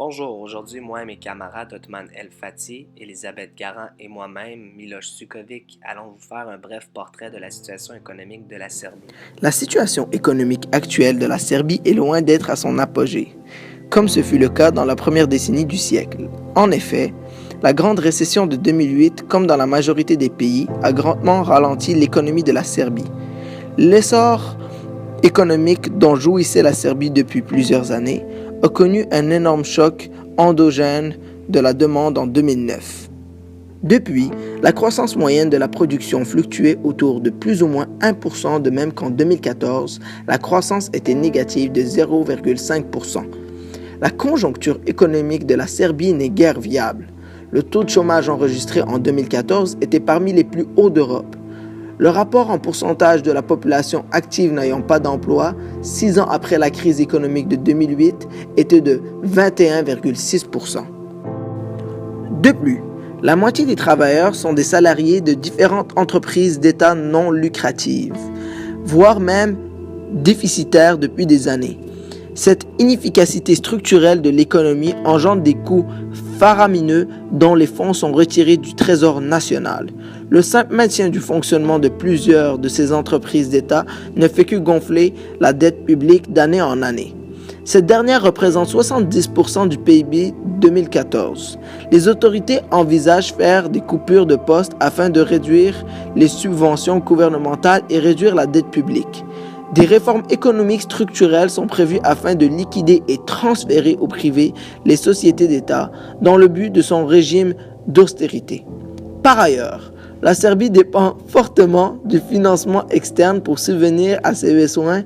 Bonjour, aujourd'hui, moi et mes camarades Othman El Fati, Elisabeth Garand et moi-même, Miloš Sukovic, allons vous faire un bref portrait de la situation économique de la Serbie. La situation économique actuelle de la Serbie est loin d'être à son apogée, comme ce fut le cas dans la première décennie du siècle. En effet, la grande récession de 2008, comme dans la majorité des pays, a grandement ralenti l'économie de la Serbie. L'essor économique dont jouissait la Serbie depuis plusieurs années a connu un énorme choc endogène de la demande en 2009. Depuis, la croissance moyenne de la production fluctuait autour de plus ou moins 1%, de même qu'en 2014, la croissance était négative de 0,5%. La conjoncture économique de la Serbie n'est guère viable. Le taux de chômage enregistré en 2014 était parmi les plus hauts d'Europe. Le rapport en pourcentage de la population active n'ayant pas d'emploi, 6 ans après la crise économique de 2008, était de 21,6%. De plus, la moitié des travailleurs sont des salariés de différentes entreprises d'État non lucratives, voire même déficitaires depuis des années. Cette inefficacité structurelle de l'économie engendre des coûts faramineux dont les fonds sont retirés du Trésor national. Le simple maintien du fonctionnement de plusieurs de ces entreprises d'État ne fait que gonfler la dette publique d'année en année. Cette dernière représente 70% du PIB 2014. Les autorités envisagent faire des coupures de postes afin de réduire les subventions gouvernementales et réduire la dette publique. Des réformes économiques structurelles sont prévues afin de liquider et transférer au privé les sociétés d'État dans le but de son régime d'austérité. Par ailleurs, la Serbie dépend fortement du financement externe pour subvenir à ses besoins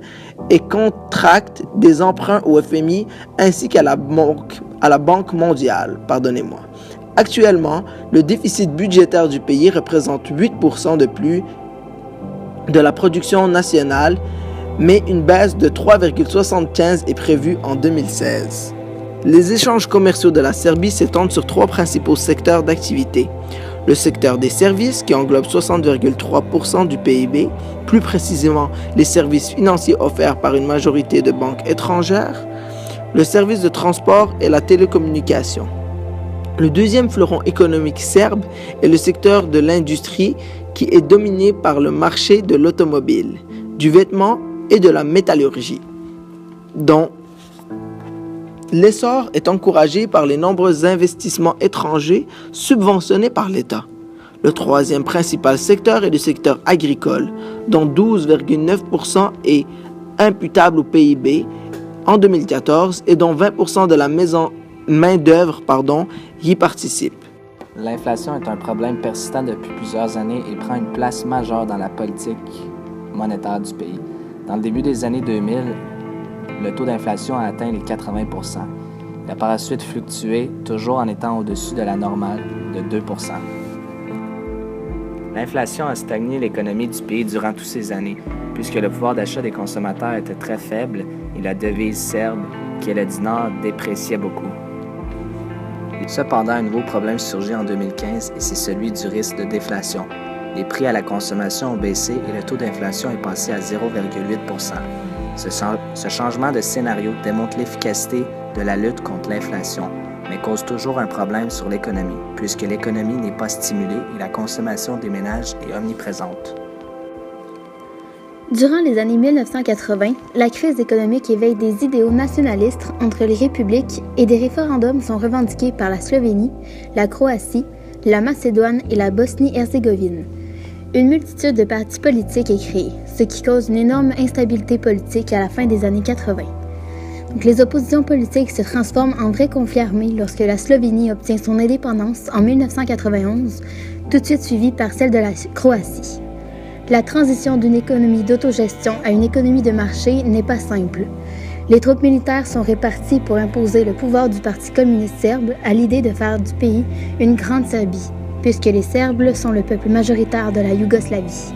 et contracte des emprunts au FMI ainsi qu'à la Banque mondiale. Actuellement, le déficit budgétaire du pays représente 8% de plus de la production nationale, mais une baisse de 3,75 est prévue en 2016. Les échanges commerciaux de la Serbie s'étendent sur 3 principaux secteurs d'activité. Le secteur des services, qui englobe 60,3% du PIB, plus précisément les services financiers offerts par une majorité de banques étrangères, le service de transport et la télécommunication. Le deuxième fleuron économique serbe est le secteur de l'industrie, qui est dominé par le marché de l'automobile, du vêtement et de la métallurgie, dont l'essor est encouragé par les nombreux investissements étrangers subventionnés par l'État. Le troisième principal secteur est le secteur agricole, dont 12,9% est imputable au PIB en 2014 et dont 20% de la main-d'œuvre y participe. L'inflation est un problème persistant depuis plusieurs années et prend une place majeure dans la politique monétaire du pays. Dans le début des années 2000, le taux d'inflation a atteint les 80%. Il a par la suite fluctué, toujours en étant au-dessus de la normale de 2%. L'inflation a stagné l'économie du pays durant toutes ces années, puisque le pouvoir d'achat des consommateurs était très faible et la devise serbe, qui est le dinar, dépréciait beaucoup. Cependant, un nouveau problème surgit en 2015 et c'est celui du risque de déflation. Les prix à la consommation ont baissé et le taux d'inflation est passé à 0,8%. Ce changement de scénario démontre l'efficacité de la lutte contre l'inflation, mais cause toujours un problème sur l'économie, puisque l'économie n'est pas stimulée et la consommation des ménages est omniprésente. Durant les années 1980, la crise économique éveille des idéaux nationalistes entre les républiques et des référendums sont revendiqués par la Slovénie, la Croatie, la Macédoine et la Bosnie-Herzégovine. Une multitude de partis politiques est créée, ce qui cause une énorme instabilité politique à la fin des années 80. Donc, les oppositions politiques se transforment en vrais conflits armés lorsque la Slovénie obtient son indépendance en 1991, tout de suite suivie par celle de la Croatie. La transition d'une économie d'autogestion à une économie de marché n'est pas simple. Les troupes militaires sont réparties pour imposer le pouvoir du Parti communiste serbe à l'idée de faire du pays une grande Serbie, puisque les Serbes sont le peuple majoritaire de la Yougoslavie.